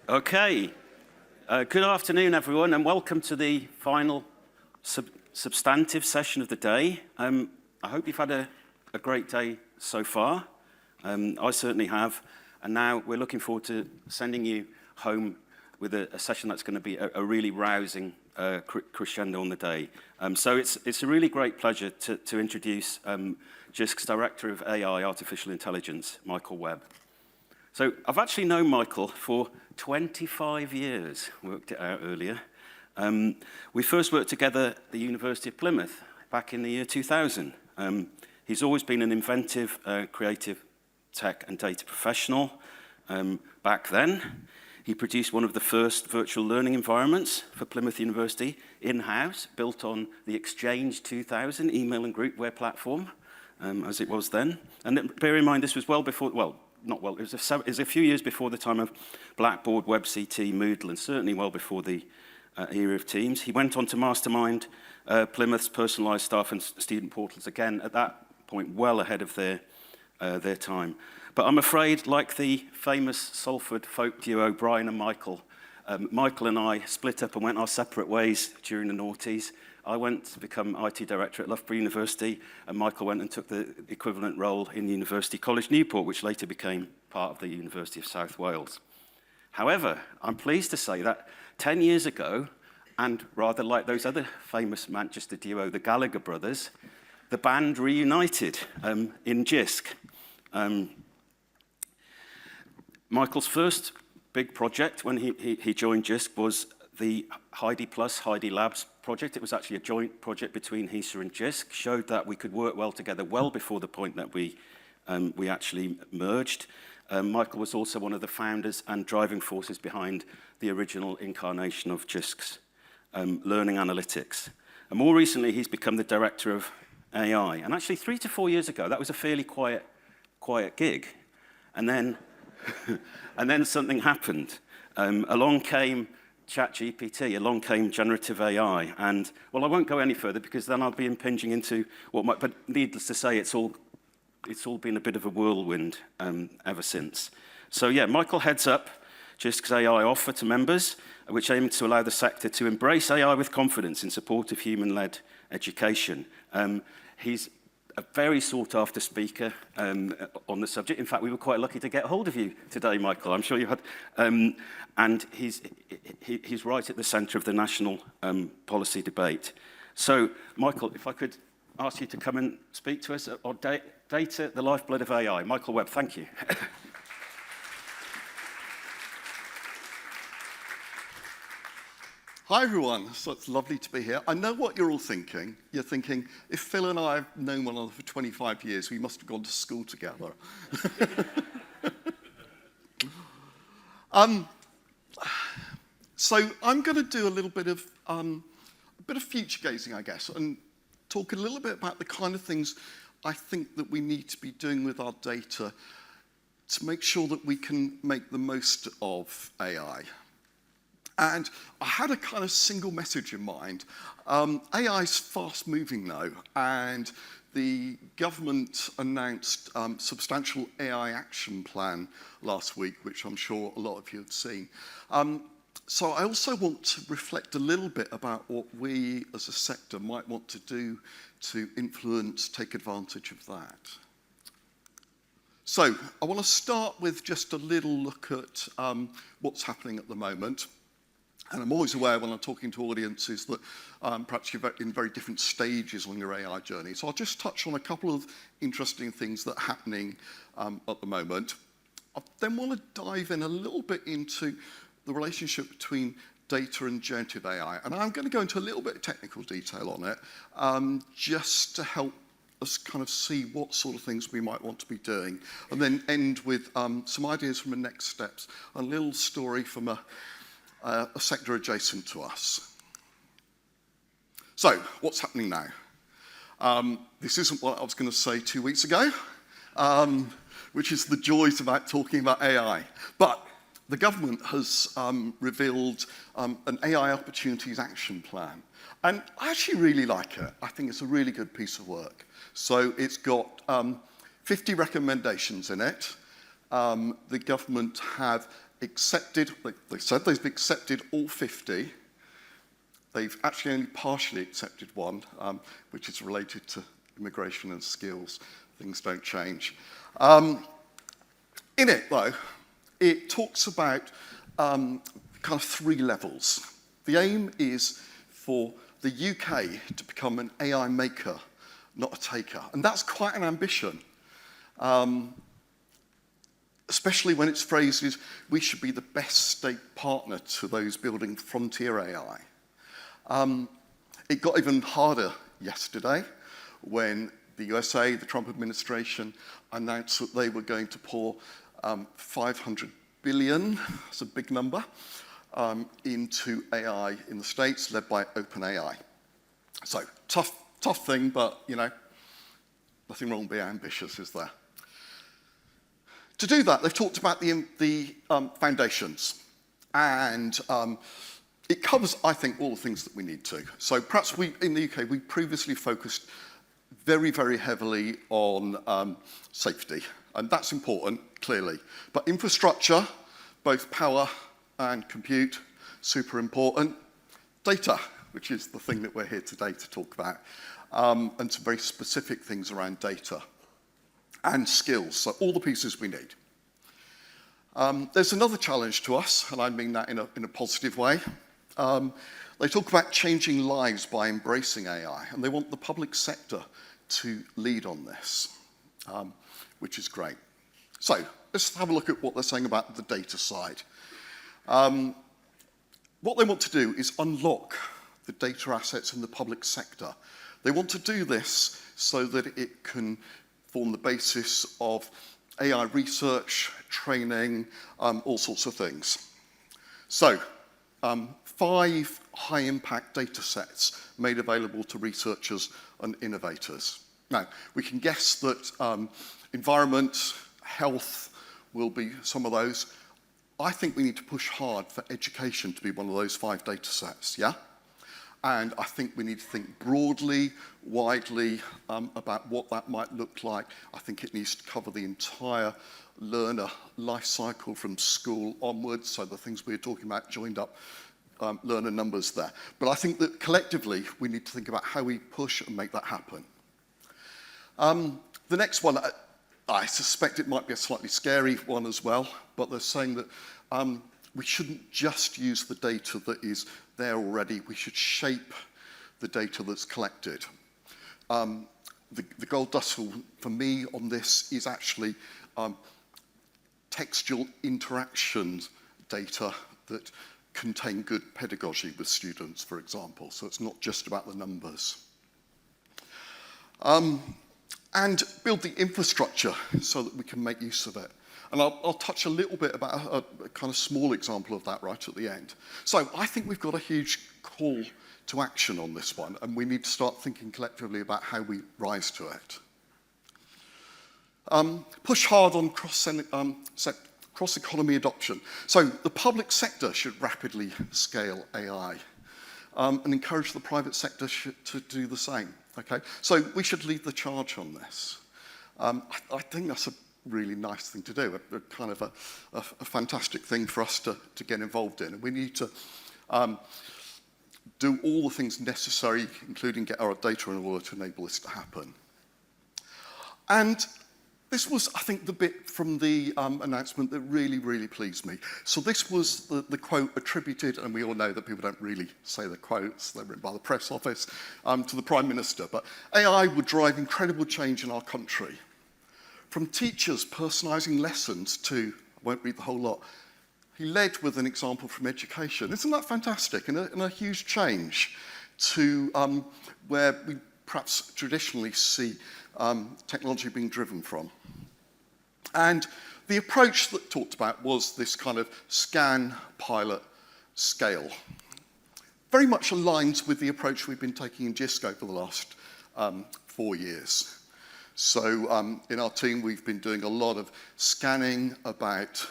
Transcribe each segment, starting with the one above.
Okay. Good afternoon, everyone, and welcome to the final substantive session of the day. I hope you've had a great day so far. I certainly have. And now we're looking forward to sending you home with a session that's going to be a really rousing crescendo on the day. So it's a really great pleasure to introduce Jisc's Director of AI, Artificial Intelligence, Michael Webb. So I've actually known Michael for 25 years, worked it out earlier. We first worked together at the University of Plymouth back in the year 2000. He's always been an inventive, creative tech and data professional. Back then, he produced one of the first virtual learning environments for Plymouth University in-house, built on the Exchange 2000 email and groupware platform, as it was then. And bear in mind, this was well before, well, not well, it was a few years before the time of Blackboard, WebCT, Moodle, and certainly well before the era of Teams. He went on to mastermind Plymouth's personalised staff and student portals, again, at that point, well ahead of their time. But I'm afraid, like the famous Salford folk duo, Brian and Michael, Michael and I split up and went our separate ways during the noughties. I went to become IT director at Loughborough University, and Michael went and took the equivalent role in University College Newport, which later became part of the University of South Wales. However, I'm pleased to say that 10 years ago, and rather like those other famous Manchester duo, the Gallagher brothers, the band reunited in Jisc. Michael's first big project when he joined Jisc was the Heidi Plus Heidi Labs project. It was actually a joint project between HESA and Jisc, showed that we could work well together well before the point that we actually merged. Michael was also one of the founders and driving forces behind the original incarnation of Jisc's learning analytics. And more recently, he's become the director of AI. And actually, 3 to 4 years ago, that was a fairly quiet gig. And then, and then something happened. Along came ChatGPT, along came generative AI, and, well, I won't go any further because then I'll be impinging into what might, but needless to say, it's all been a bit of a whirlwind ever since. So yeah, Michael heads up Jisc's AI offer to members, which aims to allow the sector to embrace AI with confidence in support of human-led education. He's a very sought-after speaker on the subject. In fact, we were quite lucky to get hold of you today, Michael. I'm sure you had. And he's right at the centre of the national policy debate. So, Michael, if I could ask you to come and speak to us on data, the lifeblood of AI. Michael Webb, thank you. Hi everyone, so it's lovely to be here. I know what you're all thinking. You're thinking, if Phil and I have known one another for 25 years, we must have gone to school together. So I'm going to do a little bit of future gazing, I guess, and talk a little bit about the kind of things I think that we need to be doing with our data to make sure that we can make the most of AI. And I had a kind of single message in mind. AI is fast moving now, and the government announced substantial AI action plan last week, which I'm sure a lot of you have seen. So I also want to reflect a little bit about what we as a sector might want to do to influence, take advantage of that. So I want to start with just a little look at what's happening at the moment. And I'm always aware when I'm talking to audiences that perhaps you're in very different stages on your AI journey. So I'll just touch on a couple of interesting things that are happening at the moment. I then want to dive in a little bit into the relationship between data and generative AI. And I'm going to go into a little bit of technical detail on it, just to help us kind of see what sort of things we might want to be doing. And then end with some ideas from the next steps, a little story from a sector adjacent to us. So, what's happening now? This isn't what I was going to say 2 weeks ago, which is the joys about talking about AI. But the government has revealed an AI Opportunities Action Plan. And I actually really like it. I think it's a really good piece of work. So it's got 50 recommendations in it. The government have accepted, they said they've accepted all 50. They've actually only partially accepted one, which is related to immigration and skills. Things don't change. In it, though, it talks about kind of 3 levels. The aim is for the UK to become an AI maker, not a taker. And that's quite an ambition, especially when it's phrased as we should be the best state partner to those building frontier AI. It got even harder yesterday when the USA, the Trump administration, announced that they were going to pour $500 billion, that's a big number, into AI in the States, led by OpenAI. So, tough thing, but, you know, nothing wrong with being ambitious, is there? To do that, they've talked about the foundations. And it covers, I think, all the things that we need to. So perhaps in the UK, we previously focused very, very heavily on safety. And that's important, clearly. But infrastructure, both power and compute, super important. Data, which is the thing that we're here today to talk about. And some very specific things around data. And skills, so all the pieces we need. There's another challenge to us, and I mean that in a positive way. They talk about changing lives by embracing AI, and they want the public sector to lead on this, which is great. So let's have a look at what they're saying about the data side. What they want to do is unlock the data assets in the public sector. They want to do this so that it can form the basis of AI research, training, all sorts of things. So, 5 high-impact data sets made available to researchers and innovators. Now, we can guess that environment, health will be some of those. I think we need to push hard for education to be one of those 5 data sets, yeah? And I think we need to think broadly, widely about what that might look like. I think it needs to cover the entire learner life cycle from school onwards, so the things we were talking about joined up learner numbers there. But I think that collectively we need to think about how we push and make that happen. The next one, I suspect it might be a slightly scary one as well, but they're saying that we shouldn't just use the data that is there already. We should shape the data that's collected. The gold dust for me on this is actually textual interactions data that contain good pedagogy with students, for example. So it's not just about the numbers. And build the infrastructure so that we can make use of it. And I'll touch a little bit about a kind of small example of that right at the end. So I think we've got a huge call to action on this one, and we need to start thinking collectively about how we rise to it. Push hard on cross-economy adoption. So the public sector should rapidly scale AI and encourage the private sector to do the same. Okay? So we should lead the charge on this. I think that's a really nice thing to do, a kind of a fantastic thing for us to get involved in. And we need to do all the things necessary, including get our data in order to enable this to happen. And this was, I think, the bit from the announcement that really, really pleased me. So this was the quote attributed, and we all know that people don't really say the quotes, they're written by the press office, to the Prime Minister. But AI would drive incredible change in our country. From teachers personalising lessons to, I won't read the whole lot, he led with an example from education. Isn't that fantastic? And a huge change to where we perhaps traditionally see technology being driven from. And the approach that talked about was this kind of scan, pilot, scale. Very much aligns with the approach we've been taking in Jisc over the last 4 years. So in our team, we've been doing a lot of scanning about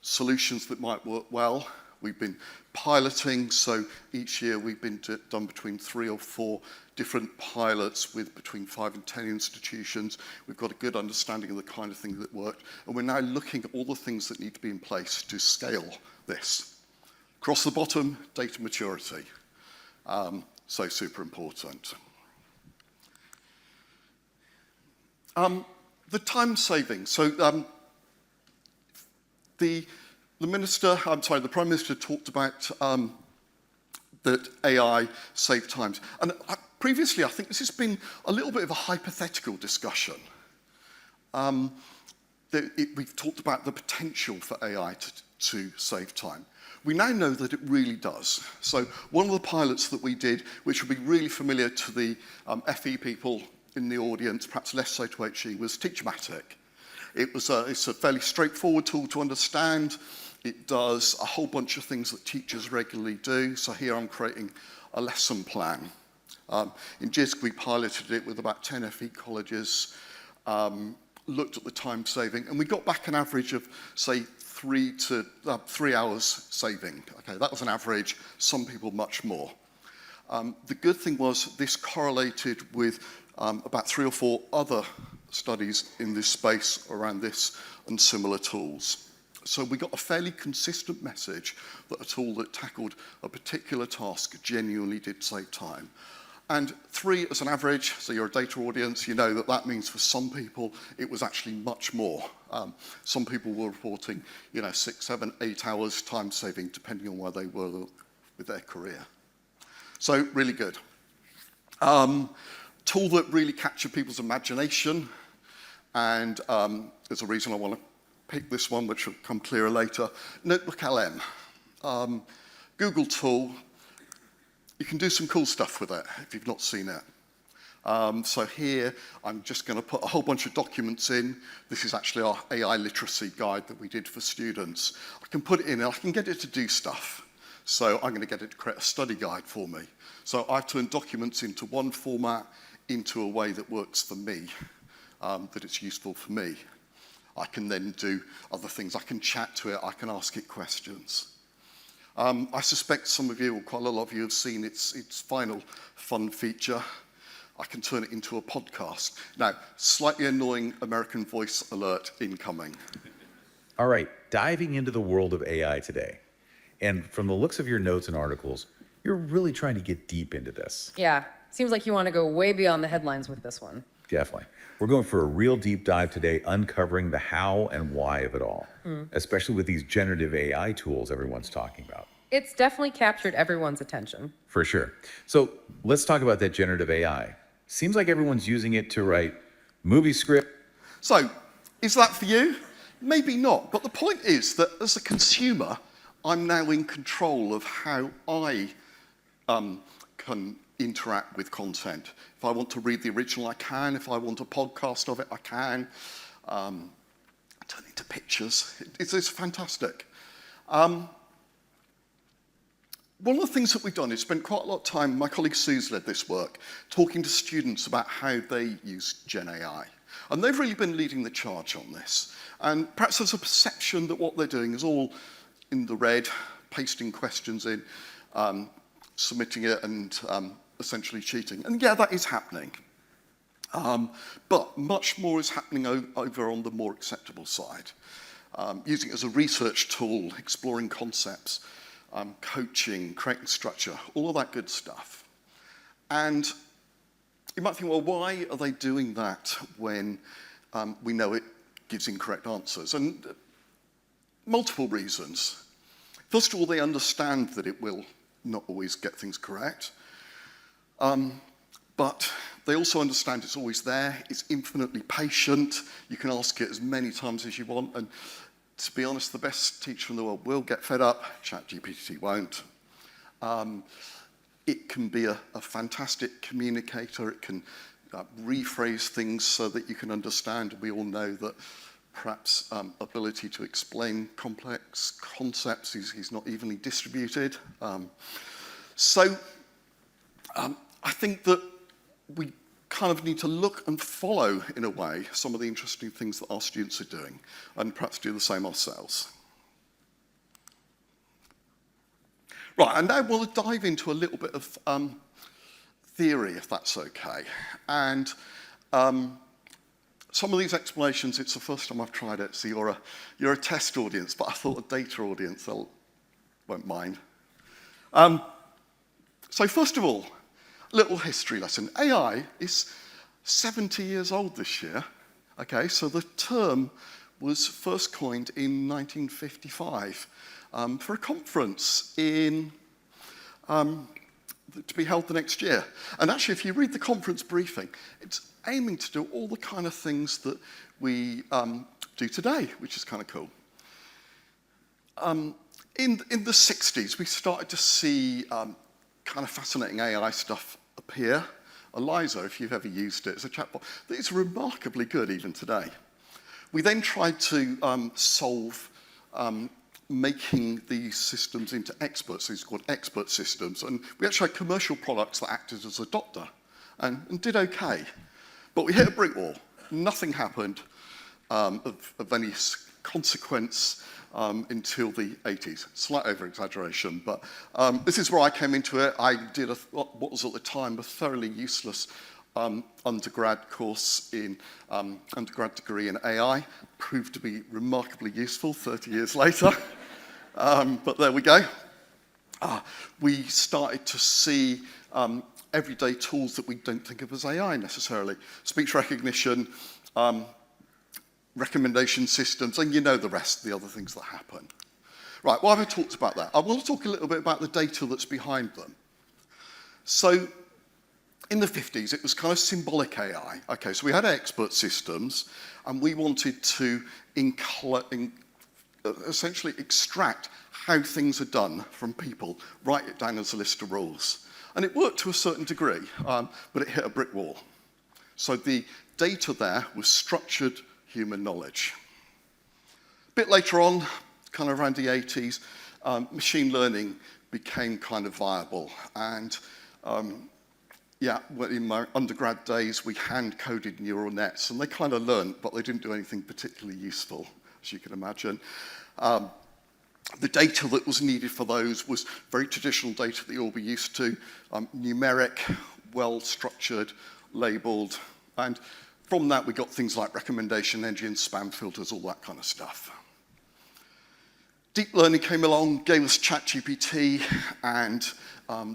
solutions that might work well, We've been piloting, so each year we've been done between 3 or 4 different pilots with between 5 and 10 institutions. We've got a good understanding of the kind of thing that worked, and we're now looking at all the things that need to be in place to scale this. Across the bottom, data maturity. So super important. The time saving. So the Prime Minister talked about that AI saved times. And previously, I think this has been a little bit of a hypothetical discussion. We've talked about the potential for AI to save time. We now know that it really does. So one of the pilots that we did, which will be really familiar to the FE people in the audience, perhaps less so to HE, was Teachmatic. It's a fairly straightforward tool to understand. It does a whole bunch of things that teachers regularly do. So here I'm creating a lesson plan. In Jisc, we piloted it with about 10 FE colleges, looked at the time saving, and we got back an average of, say, 3 hours saving. Okay, that was an average, some people much more. The good thing was this correlated with about 3 or 4 other studies in this space around this and similar tools. So we got a fairly consistent message that a tool that tackled a particular task genuinely did save time. And 3 as an average, so you're a data audience, you know that that means for some people it was actually much more. Some people were reporting, 6, 7, 8 hours time saving, depending on where they were with their career. So really good. Tool that really captured people's imagination, and there's a reason I want to pick this one, which will come clearer later. Notebook LM. Google tool. You can do some cool stuff with it if you've not seen it. So here, I'm just going to put a whole bunch of documents in. This is actually our AI literacy guide that we did for students. I can put it in and I can get it to do stuff. So I'm going to get it to create a study guide for me. So I've turned documents into one format, into a way that works for me, that it's useful for me. I can then do other things. I can chat to it. I can ask it questions. I suspect some of you, or quite a lot of you, have seen its final fun feature. I can turn it into a podcast. Now, slightly annoying American voice alert incoming. All right, diving into the world of AI today. And from the looks of your notes and articles, you're really trying to get deep into this. Yeah, seems like you want to go way beyond the headlines with this one. Definitely. We're going for a real deep dive today, uncovering the how and why of it all, especially with these generative AI tools everyone's talking about. It's definitely captured everyone's attention. For sure. So let's talk about that generative AI. Seems like everyone's using it to write movie script. So, is that for you? Maybe not. But the point is that as a consumer, I'm now in control of how I can interact with content. If I want to read the original, I can. If I want a podcast of it, I can. Turn it into pictures. It's fantastic. One of the things that we've done is spent quite a lot of time, my colleague Sue's led this work, talking to students about how they use Gen AI. And they've really been leading the charge on this. And perhaps there's a perception that what they're doing is all in the red, pasting questions in, submitting it, and essentially cheating. And yeah, that is happening. But much more is happening over on the more acceptable side. Using it as a research tool, exploring concepts, coaching, creating structure, all of that good stuff. And you might think, well, why are they doing that when we know it gives incorrect answers? And multiple reasons. First of all, they understand that it will not always get things correct. But they also understand it's always there. It's infinitely patient. You can ask it as many times as you want. And to be honest, the best teacher in the world will get fed up. ChatGPT won't. It can be a fantastic communicator. It can rephrase things so that you can understand. We all know that perhaps ability to explain complex concepts is not evenly distributed. So I think that we kind of need to look and follow, in a way, some of the interesting things that our students are doing, and perhaps do the same ourselves. Right, and now I want to dive into a little bit of theory, if that's okay. And some of these explanations, it's the first time I've tried it, so you're a test audience, but I thought a data audience won't mind. So first of all, a little history lesson. AI is 70 years old this year. Okay, so the term was first coined in 1955 for a conference in to be held the next year. And actually, if you read the conference briefing, it's aiming to do all the kind of things that we do today, which is kind of cool. In the 60s, we started to see kind of fascinating AI stuff appear. Eliza, if you've ever used it, it's a chatbot that is remarkably good even today. We then tried to solve making these systems into experts, these are called expert systems, and we actually had commercial products that acted as a doctor and did okay. But we hit a brick wall. Nothing happened of any consequence until the 80s. Slight over-exaggeration, but this is where I came into it. I did what was at the time a thoroughly useless undergrad course in undergrad degree in AI. Proved to be remarkably useful 30 years later. But there we go. We started to see everyday tools that we don't think of as AI necessarily. Speech recognition, recommendation systems, and you know the rest, the other things that happen. Right, why have I talked about that? I want to talk a little bit about the data that's behind them. So, in the 50s, it was kind of symbolic AI. Okay, so we had expert systems, and we wanted to essentially extract how things are done from people, write it down as a list of rules. And it worked to a certain degree, but it hit a brick wall. So the data there was structured human knowledge. A bit later on, kind of around the 80s, machine learning became kind of viable. And yeah, in my undergrad days, we hand-coded neural nets, and they kind of learned, but they didn't do anything particularly useful, as you can imagine. The data that was needed for those was very traditional data that you'll be used to, numeric, well-structured, labeled, and from that we got things like recommendation engines, spam filters, all that kind of stuff. Deep learning came along, gave us ChatGPT, and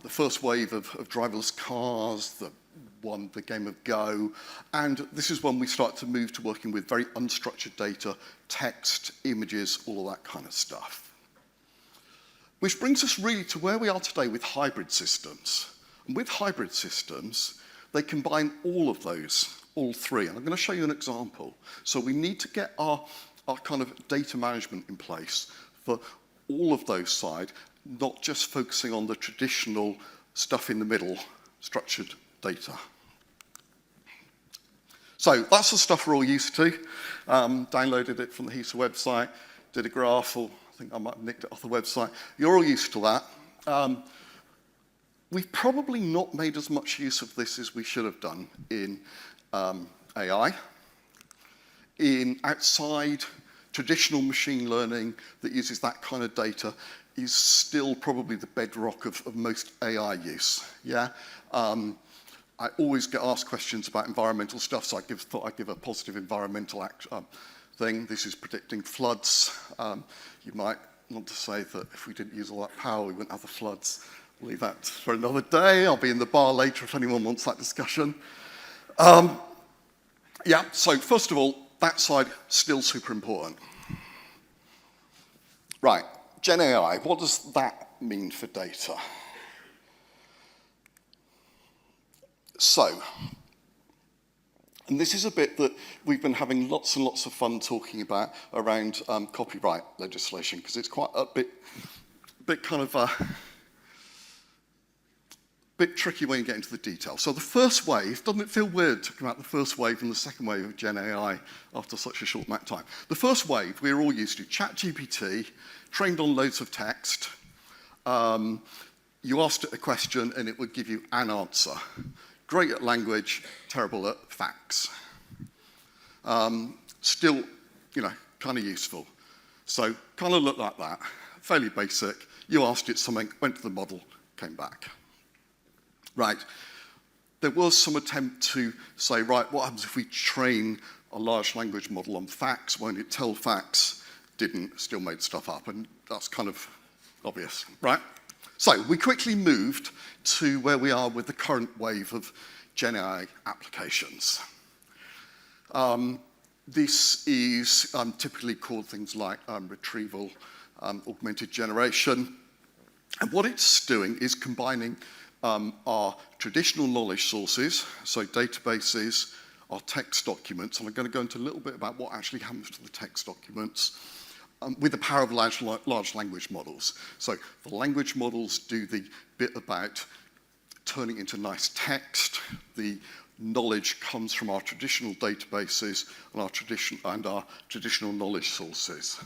the first wave of driverless cars, the game of Go, and this is when we start to move to working with very unstructured data, text, images, all of that kind of stuff. Which brings us really to where we are today with hybrid systems. And with hybrid systems, they combine all of those, all three, and I'm going to show you an example. So we need to get our kind of data management in place for all of those sides, not just focusing on the traditional stuff in the middle, structured data. So that's the stuff we're all used to. Downloaded it from the HESA website, did a graph, or I think I might have nicked it off the website. You're all used to that. We've probably not made as much use of this as we should have done in AI. In outside traditional machine learning that uses that kind of data is still probably the bedrock of most AI use. Yeah. I always get asked questions about environmental stuff, so thought I'd give a positive environmental thing. This is predicting floods. You might want to say that if we didn't use all that power, we wouldn't have the floods. We'll leave that for another day. I'll be in the bar later if anyone wants that discussion. Yeah, so first of all, that side, still super important. Right, Gen AI, what does that mean for data? So, and this is a bit that we've been having lots and lots of fun talking about around copyright legislation, because it's quite a bit kind of a bit tricky when you get into the detail. So the first wave, doesn't it feel weird talking about the first wave and the second wave of Gen AI after such a short amount of time? The first wave, we're all used to ChatGPT, trained on loads of text. You asked it a question and it would give you an answer. Great at language, terrible at facts. Still, kind of useful. So kind of look like that. fairly basic. You asked it something, went to the model, came back. Right. There was some attempt to say, right, what happens if we train a large language model on facts? Won't it tell facts? Didn't, still made stuff up, and that's kind of obvious, right? So we quickly moved to where we are with the current wave of Gen AI applications. This is typically called things like retrieval, augmented generation. And what it's doing is combining our traditional knowledge sources, so databases, our text documents, and I'm going to go into a little bit about what actually happens to the text documents, with the power of large language models. So the language models do the bit about turning into nice text. The knowledge comes from our traditional databases and our traditional knowledge sources.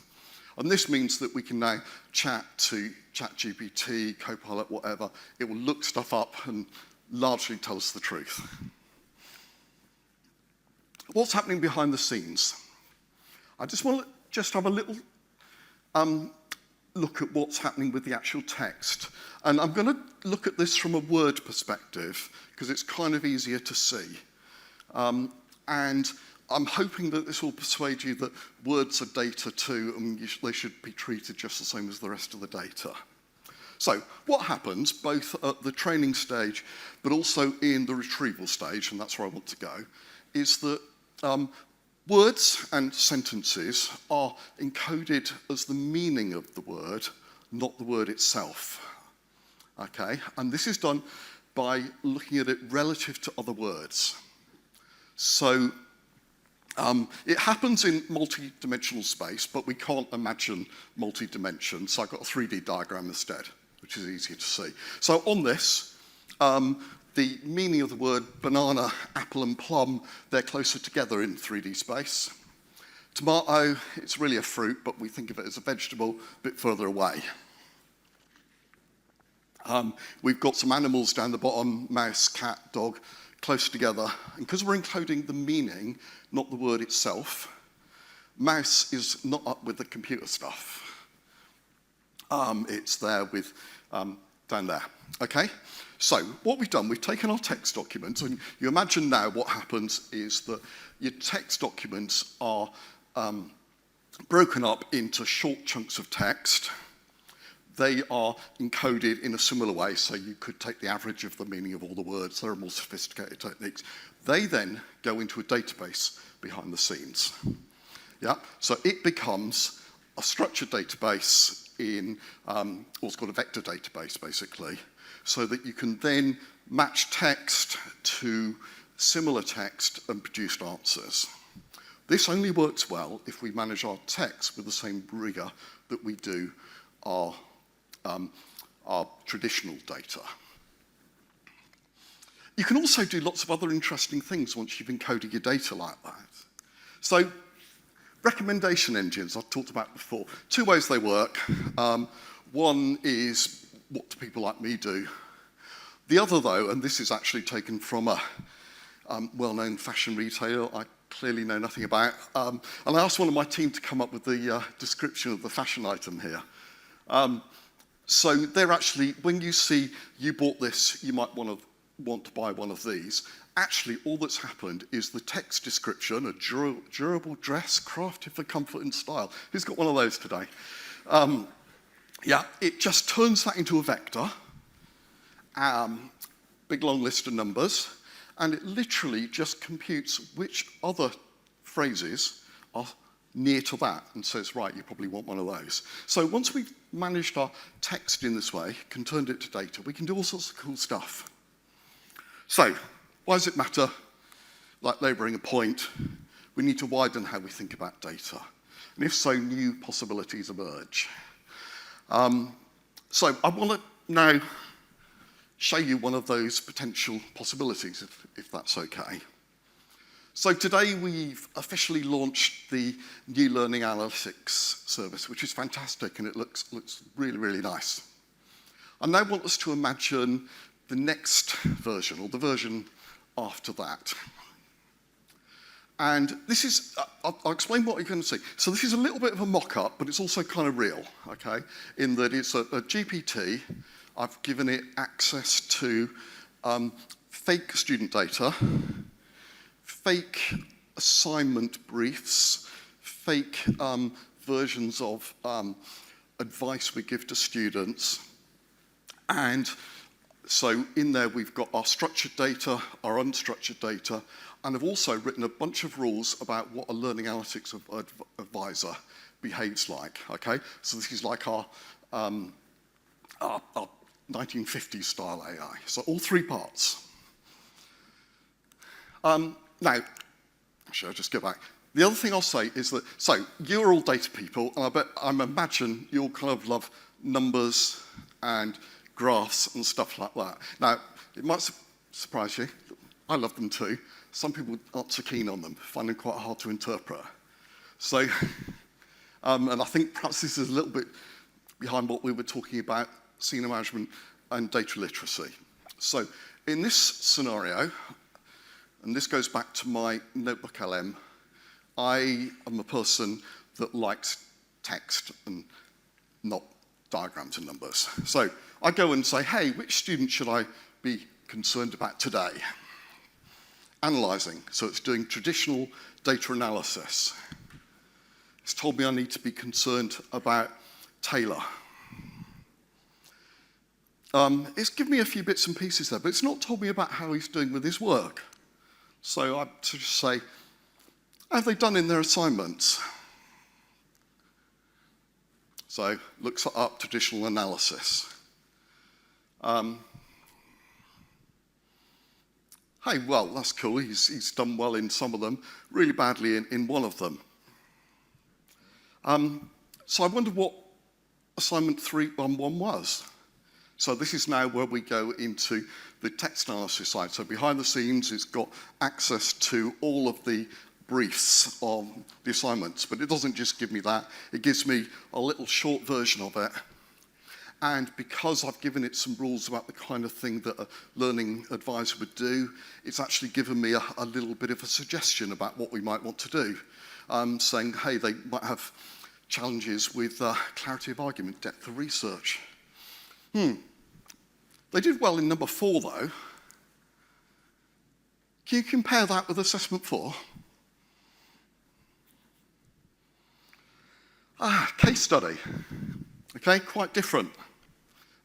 And this means that we can now chat to ChatGPT, Copilot, whatever. It will look stuff up and largely tell us the truth. What's happening behind the scenes? I just want to have a little look at what's happening with the actual text. And I'm going to look at this from a word perspective, because it's kind of easier to see. And I'm hoping that this will persuade you that words are data too, and they should be treated just the same as the rest of the data. So what happens, both at the training stage, but also in the retrieval stage, and that's where I want to go, is that words and sentences are encoded as the meaning of the word, not the word itself. Okay, and this is done by looking at it relative to other words. So it happens in multi-dimensional space, but we can't imagine multi-dimension, so I've got a 3D diagram instead, which is easier to see. So on this, the meaning of the word banana, apple, and plum, they're closer together in 3D space. Tomato, it's really a fruit, but we think of it as a vegetable, a bit further away. We've got some animals down the bottom, mouse, cat, dog, close together. And because we're encoding the meaning, not the word itself, mouse is not up with the computer stuff. It's there with, down there, okay? So what we've done, we've taken our text documents, and you imagine now what happens is that your text documents are broken up into short chunks of text. They are encoded in a similar way, so you could take the average of the meaning of all the words. There are more sophisticated techniques. They then go into a database behind the scenes. Yeah, so it becomes a structured database in what's called a vector database, basically, so that you can then match text to similar text and produce answers. This only works well if we manage our text with the same rigor that we do our traditional data. You can also do lots of other interesting things once you've encoded your data like that. So, recommendation engines I've talked about before. Two ways they work. One is, what do people like me do? The other, though, and this is actually taken from a well-known fashion retailer I clearly know nothing about, and I asked one of my team to come up with the description of the fashion item here. So they're actually, when you see you bought this, you might want to buy one of these. Actually, all that's happened is the text description, a durable dress crafted for comfort and style. Who's got one of those today? Yeah, it just turns that into a vector, big long list of numbers, and it literally just computes which other phrases are near to that and says, right, you probably want one of those. So once we've managed our text in this way, can turn it to data, we can do all sorts of cool stuff. So, why does it matter? Like labouring a point, we need to widen how we think about data. And if so, new possibilities emerge. So I want to now show you one of those potential possibilities, if that's okay. So today we've officially launched the new learning analytics service, which is fantastic, and it looks really, really nice. I now want us to imagine the next version, or the version after that. And this is, I'll explain what you're going to see. So this is a little bit of a mock-up, but it's also kind of real, okay? In that it's a GPT. I've given it access to fake student data, fake assignment briefs, fake versions of advice we give to students. And so in there we've got our structured data, our unstructured data, and I've also written a bunch of rules about what a learning analytics advisor behaves like, okay? So this is like our 1950s style AI. So all three parts. Now, actually, I'll just go back. The other thing I'll say is that, so you're all data people, and I imagine you all kind of love numbers and graphs and stuff like that. Now, it might surprise you. I love them too. Some people aren't so keen on them, find them quite hard to interpret. So, and I think perhaps this is a little bit behind what we were talking about, senior management and data literacy. So, in this scenario, and this goes back to my notebook LM, I am a person that likes text and not diagrams and numbers. So I go and say, hey, which student should I be concerned about today? Analysing, so it's doing traditional data analysis. It's told me I need to be concerned about Taylor. It's given me a few bits and pieces there, but it's not told me about how he's doing with his work. So I sort of say, have they done in their assignments? So looks up traditional analysis. Hey, well, that's cool. He's done well in some of them, really badly in one of them. So I wonder what assignment 311 was. So this is now where we go into the text analysis side. So behind the scenes, it's got access to all of the briefs of the assignments, but it doesn't just give me that. It gives me a little short version of it. And because I've given it some rules about the kind of thing that a learning advisor would do, it's actually given me a little bit of a suggestion about what we might want to do. Saying, hey, they might have challenges with clarity of argument, depth of research. They did well in number 4, though. Can you compare that with assessment 4? Case study. Okay, quite different.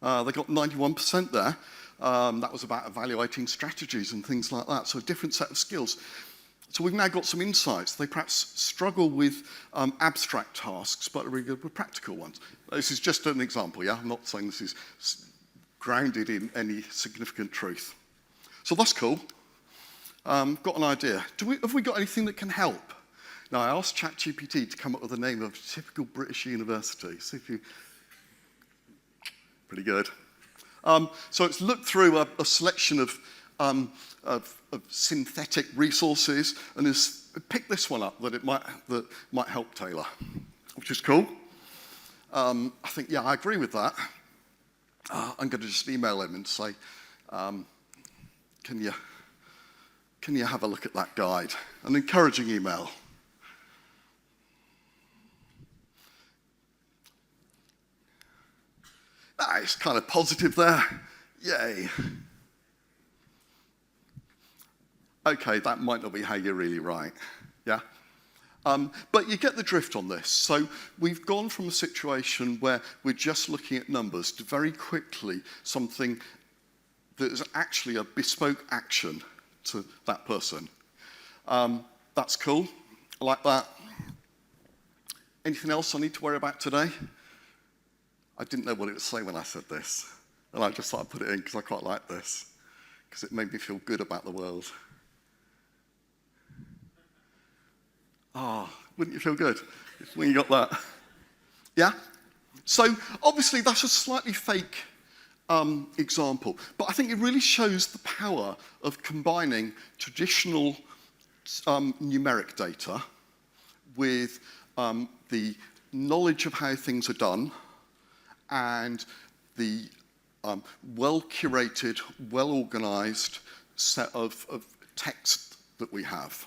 They got 91% there. That was about evaluating strategies and things like that, so a different set of skills. So we've now got some insights. They perhaps struggle with abstract tasks, but are really good with practical ones. This is just an example, yeah? I'm not saying this is grounded in any significant truth. So that's cool. Got an idea. Have we got anything that can help? Now, I asked ChatGPT to come up with the name of a typical British university. See if you... Pretty good. So it's looked through a selection of synthetic resources and has picked this one up that might help Taylor, which is cool. I think, yeah, I agree with that. I'm going to just email him and say, can you have a look at that guide? An encouraging email. It's kind of positive there. Yay. Okay, that might not be how you really write. Yeah? But you get the drift on this. So we've gone from a situation where we're just looking at numbers to very quickly something that is actually a bespoke action to that person. That's cool. I like that. Anything else I need to worry about today? I didn't know what it would say when I said this. And I just thought I'd put it in because I quite like this, because it made me feel good about the world. Wouldn't you feel good when you got that? Yeah? So obviously that's a slightly fake example, but I think it really shows the power of combining traditional numeric data with the knowledge of how things are done and the well-curated, well-organized set of text that we have.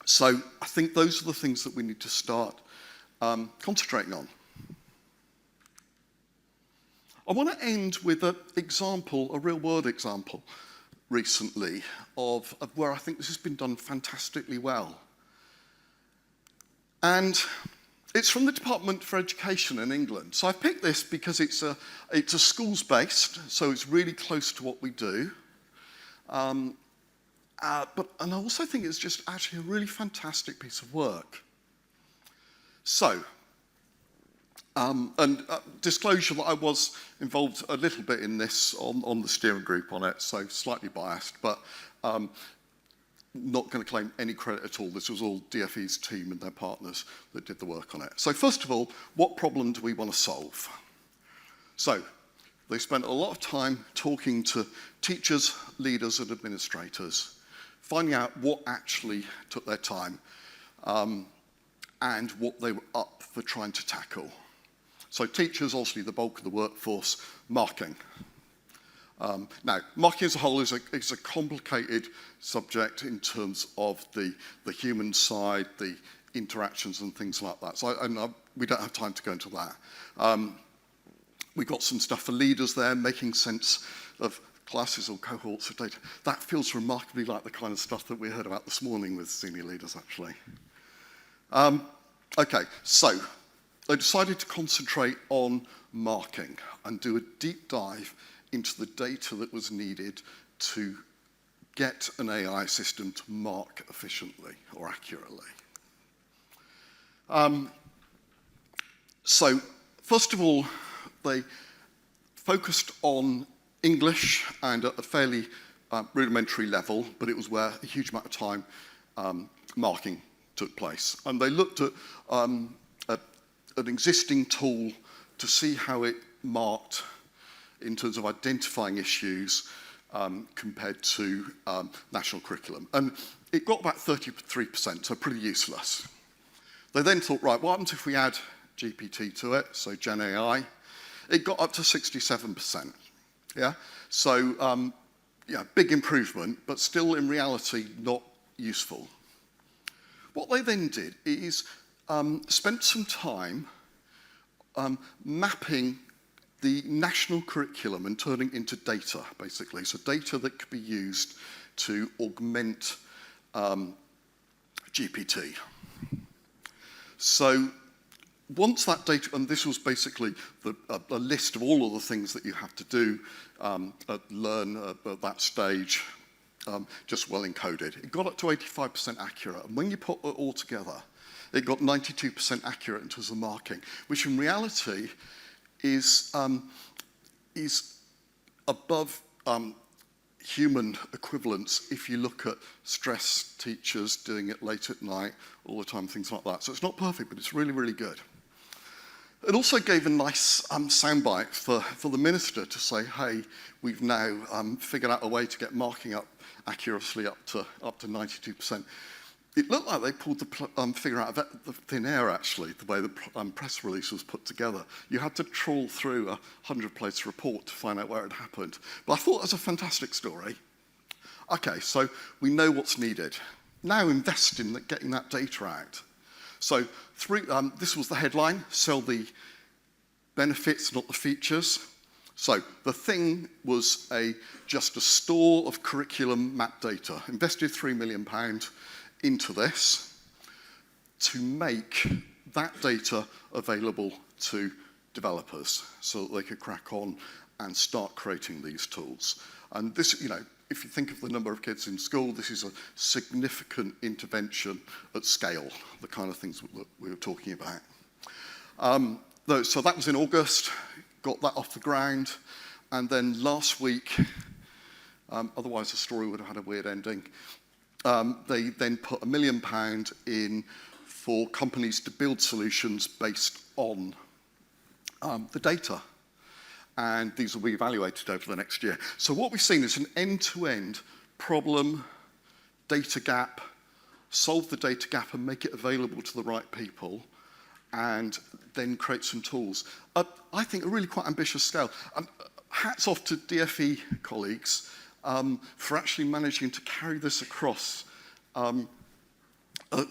So I think those are the things that we need to start concentrating on. I want to end with an example, a real-world example, recently of where I think this has been done fantastically well. And it's from the Department for Education in England. So I picked this because it's a schools-based, so it's really close to what we do. And I also think it's just actually a really fantastic piece of work. So, disclosure that I was involved a little bit in this on the steering group on it, so slightly biased, but not going to claim any credit at all. This was all DFE's team and their partners that did the work on it. So first of all, what problem do we want to solve? So they spent a lot of time talking to teachers, leaders, and administrators, finding out what actually took their time and what they were up for trying to tackle. So teachers, obviously the bulk of the workforce, marking. Now, marking as a whole is a complicated subject in terms of the human side, the interactions and things like that. So we don't have time to go into that. We've got some stuff for leaders there, making sense of classes or cohorts of data. That feels remarkably like the kind of stuff that we heard about this morning with senior leaders, actually. Okay, so they decided to concentrate on marking and do a deep dive into the data that was needed to get an AI system to mark efficiently or accurately. So, first of all, they focused on English and at a fairly rudimentary level, but it was where a huge amount of time marking took place. And they looked at an existing tool to see how it marked in terms of identifying issues compared to national curriculum. And it got about 33%, so pretty useless. They then thought, right, what happens if we add GPT to it, so Gen AI? It got up to 67%. Yeah? So, yeah, big improvement, but still in reality not useful. What they then did is spent some time mapping the national curriculum and turning into data, basically. So data that could be used to augment GPT. So once that data, and this was basically a list of all of the things that you have to do, learn at that stage, just well encoded. It got up to 85% accurate, and when you put it all together, it got 92% accurate in terms of marking, which in reality is above human equivalence if you look at stress teachers doing it late at night, all the time, things like that. So it's not perfect, but it's really, really good. It also gave a nice soundbite for the minister to say, hey, we've now figured out a way to get marking up accurately up to 92%. It looked like they pulled the figure out of the thin air, actually, the way the press release was put together. You had to trawl through a 100-page report to find out where it happened. But I thought it was a fantastic story. Okay, so we know what's needed. Now invest in getting that data out. So this was the headline, sell the benefits, not the features. So the thing was just a store of curriculum map data. Invested £3 million into this to make that data available to developers so that they could crack on and start creating these tools. And this, you know, if you think of the number of kids in school, this is a significant intervention at scale, the kind of things we were talking about. So that was in August, got that off the ground, and then last week, otherwise the story would have had a weird ending, they then put £1 million in for companies to build solutions based on the data. And these will be evaluated over the next year. So what we've seen is an end-to-end problem, data gap, solve the data gap and make it available to the right people, and then create some tools. I think a really quite ambitious scale. Hats off to DFE colleagues for actually managing to carry this across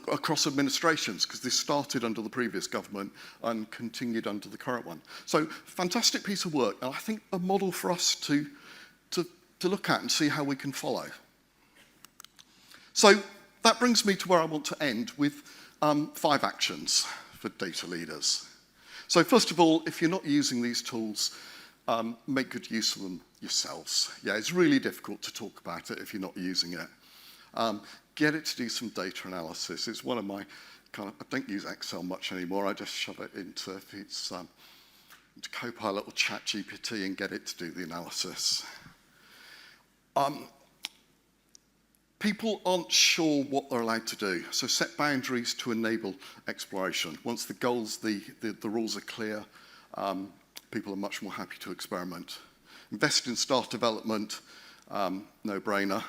across administrations, because this started under the previous government and continued under the current one. So fantastic piece of work, and I think a model for us to look at and see how we can follow. So that brings me to where I want to end with 5 actions for data leaders. So first of all, if you're not using these tools, make good use of them yourselves. Yeah, it's really difficult to talk about it if you're not using it. Get it to do some data analysis. It's one of my I don't use Excel much anymore. I just shove it into Copilot or ChatGPT and get it to do the analysis. People aren't sure what they're allowed to do, so set boundaries to enable exploration. Once the goals, the rules are clear, people are much more happy to experiment. Invest in staff development, no-brainer.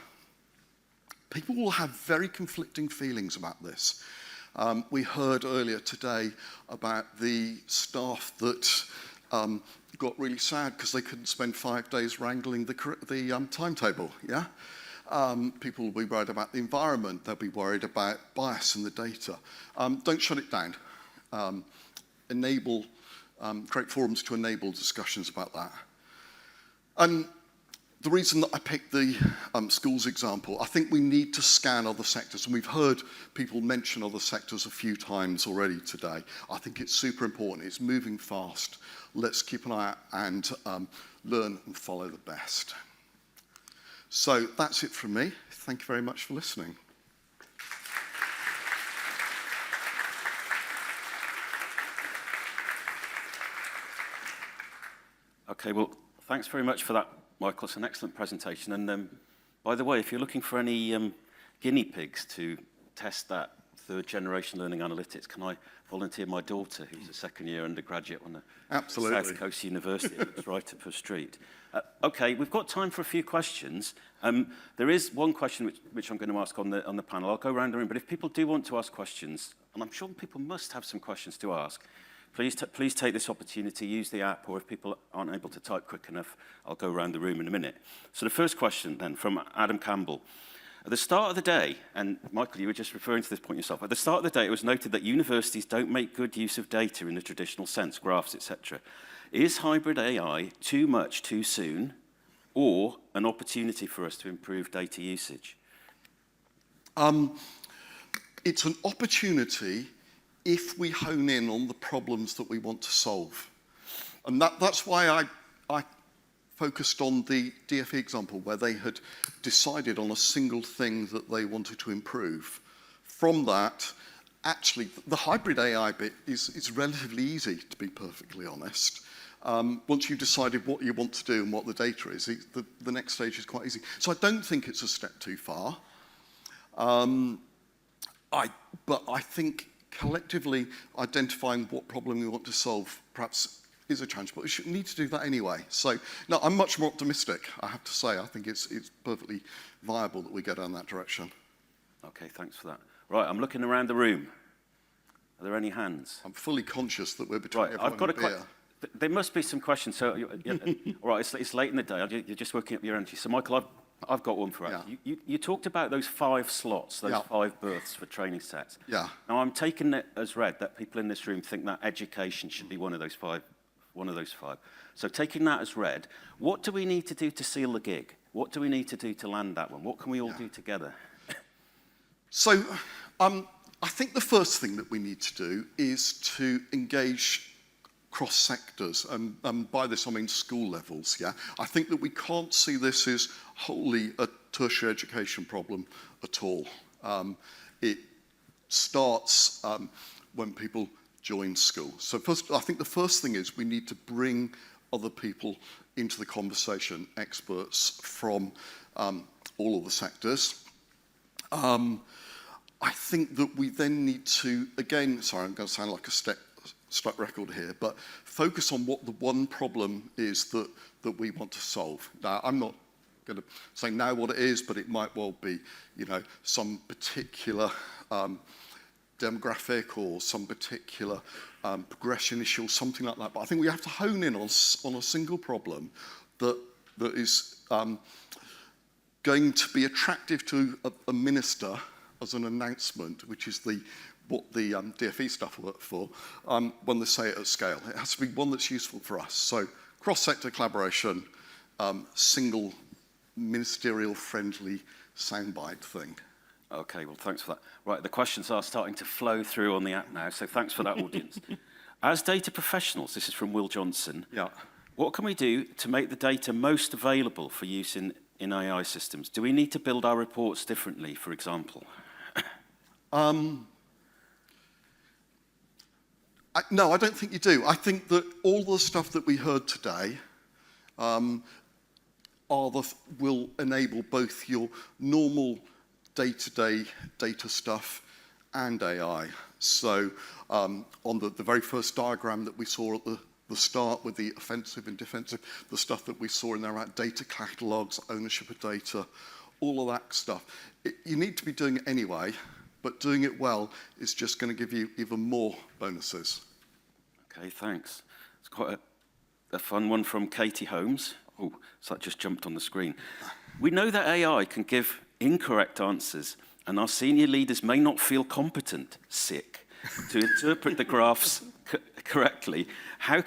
People will have very conflicting feelings about this. We heard earlier today about the staff that got really sad because they couldn't spend 5 days wrangling the timetable, yeah? People will be worried about the environment. They'll be worried about bias in the data. Don't shut it down. Create forums to enable discussions about that. And the reason that I picked the schools example, I think we need to scan other sectors. And we've heard people mention other sectors a few times already today. I think it's super important. It's moving fast. Let's keep an eye out and learn and follow the best. So that's it from me. Thank you very much for listening. Okay, well, thanks very much for that, Michael. It's an excellent presentation. And by the way, if you're looking for any guinea pigs to test that third-generation learning analytics, can I volunteer my daughter, who's a second-year undergraduate on the South Coast University, that's right up her street? Okay, we've got time for a few questions. There is one question which I'm going to ask on the panel. I'll go around the room, but if people do want to ask questions, and I'm sure people must have some questions to ask, please take this opportunity, use the app, or if people aren't able to type quick enough, I'll go around the room in a minute. So the first question then from Adam Campbell. At the start of the day, and Michael, you were just referring to this point yourself, at the start of the day it was noted that universities don't make good use of data in the traditional sense, graphs, etc. Is hybrid AI too much too soon, or an opportunity for us to improve data usage? It's an opportunity if we hone in on the problems that we want to solve. And that's why I focused on the DFE example, where they had decided on a single thing that they wanted to improve. From that, actually, the hybrid AI bit is relatively easy, to be perfectly honest. Once you've decided what you want to do and what the data is, the next stage is quite easy. So I don't think it's a step too far. But I think collectively identifying what problem we want to solve perhaps is a challenge, but we should need to do that anyway. So, no, I'm much more optimistic, I have to say. I think it's perfectly viable that we go down that direction. Okay, thanks for that. Right, I'm looking around the room. Are there any hands? I'm fully conscious that we're between everyone I've got and beer. There must be some questions. So, all right, it's late in the day. You're just working up your energy. So, Michael, I've got one for us. Yeah. You talked about those 5 slots, those Yeah. 5 berths for training sets. Yeah. Now, I'm taking it as read that people in this room think that education should be one of those five. So taking that as read, what do we need to do to seal the gig? What do we need to do to land that one? What can we all do together? So I think the first thing that we need to do is to engage cross sectors, and by this I mean school levels, yeah? I think that we can't see this as wholly a tertiary education problem at all. It starts when people join school. So first, I think the first thing is we need to bring other people into the conversation, experts from all of the sectors. I think that we then need to, again, sorry, I'm going to sound like a stuck record here, but focus on what the one problem is that we want to solve. Now, I'm not going to say now what it is, but it might well be, some particular demographic or some particular progression issue or something like that. But I think we have to hone in on a single problem that is going to be attractive to a minister as an announcement, which is what the DFE stuff work for, when they say it at scale. It has to be one that's useful for us. So cross-sector collaboration, single ministerial-friendly soundbite thing. Okay, well, thanks for that. Right, the questions are starting to flow through on the app now, so thanks for that, audience. As data professionals, this is from Will Johnson, Yeah. what can we do to make the data most available for use in AI systems? Do we need to build our reports differently, for example? No, I don't think you do. I think that all the stuff that we heard today will enable both your normal day-to-day data stuff and AI. So on the very first diagram that we saw at the start with the offensive and defensive, the stuff that we saw in there about data catalogs, ownership of data, all of that stuff. You need to be doing it anyway, but doing it well is just going to give you even more bonuses. Okay, thanks. It's quite a fun one from Katie Holmes. Oh, so that just jumped on the screen. We know that AI can give incorrect answers, and our senior leaders may not feel competent, sick, to interpret the graphs correctly. How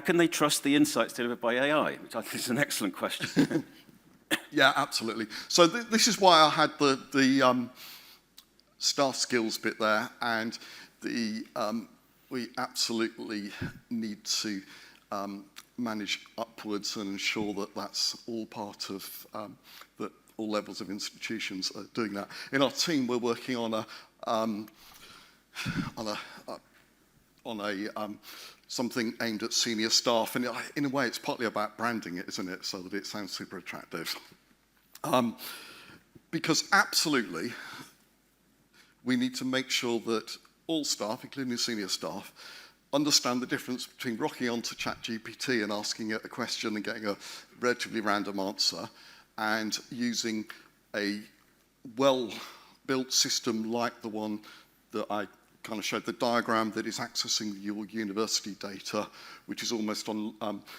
can they trust the insights delivered by AI? Which I think is an excellent question. Yeah, absolutely. So this is why I had the staff skills bit there, and we absolutely need to manage upwards and ensure that that's all part of that. All levels of institutions are doing that. In our team, we're working on something aimed at senior staff, and in a way, it's partly about branding it, isn't it, so that it sounds super attractive. Because absolutely, we need to make sure that all staff, including senior staff, understand the difference between rocking onto ChatGPT and asking it a question and getting a relatively random answer, and using a well-built system like the one that I kind of showed, the diagram that is accessing your university data, which is almost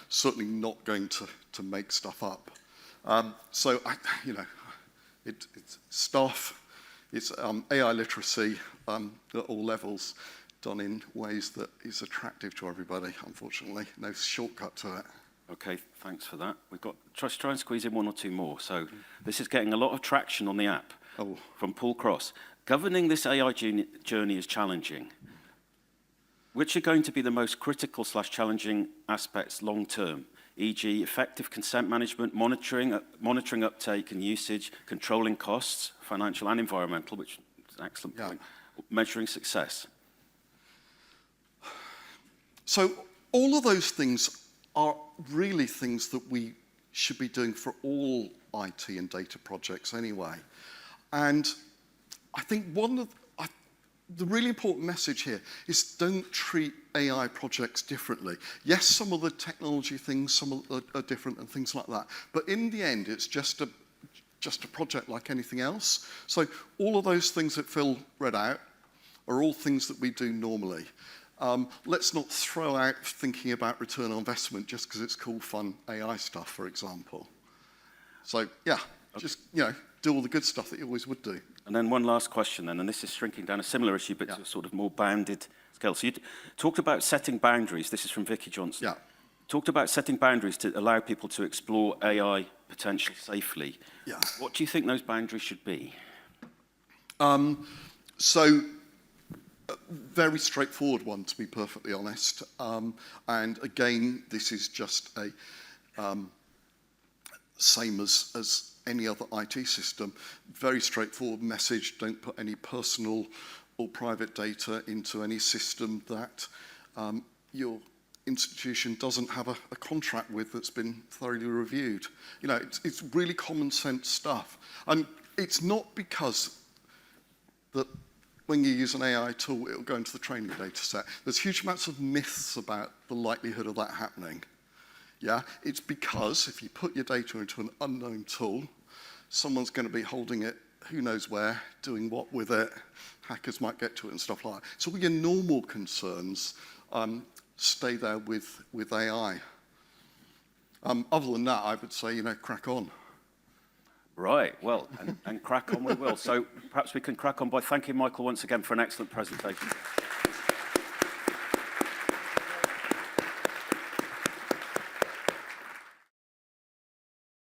certainly not going to make stuff up. So, it's staff, it's AI literacy at all levels, done in ways that is attractive to everybody, unfortunately. No shortcut to it. Okay, thanks for that. We've got, try and squeeze in one or two more. So this is getting a lot of traction on the app from Paul Cross. Governing this AI journey is challenging. Which are going to be the most critical / challenging aspects long term? E.g. effective consent management, monitoring uptake and usage, controlling costs, financial and environmental, which is an excellent point, measuring success. So all of those things are really things that we should be doing for all IT and data projects anyway. And I think the really important message here is don't treat AI projects differently. Yes, some of the technology things, some are different and things like that. But in the end, it's just a project like anything else. So all of those things that Phil read out are all things that we do normally. Let's not throw out thinking about return on investment just because it's cool, fun AI stuff, for example. So, yeah, just, do all the good stuff that you always would do. And then one last question then, and this is shrinking down a similar issue, but to a sort of more bounded scale. So you talked about setting boundaries. This is from Vicky Johnson. Yeah. Talked about setting boundaries to allow people to explore AI potential safely. Yeah. What do you think those boundaries should be? Very straightforward one, to be perfectly honest. And again, this is just a same as any other IT system. Very straightforward message. Don't put any personal or private data into any system that your institution doesn't have a contract with that's been thoroughly reviewed. It's really common sense stuff. And it's not because that when you use an AI tool, it'll go into the training data set. There's huge amounts of myths about the likelihood of that happening. Yeah, it's because if you put your data into an unknown tool, someone's going to be holding it who knows where, doing what with it, hackers might get to it and stuff like that. So all your normal concerns stay there with AI. Other than that, I would say, crack on. Right, well, and crack on we will. So perhaps we can crack on by thanking Michael once again for an excellent presentation.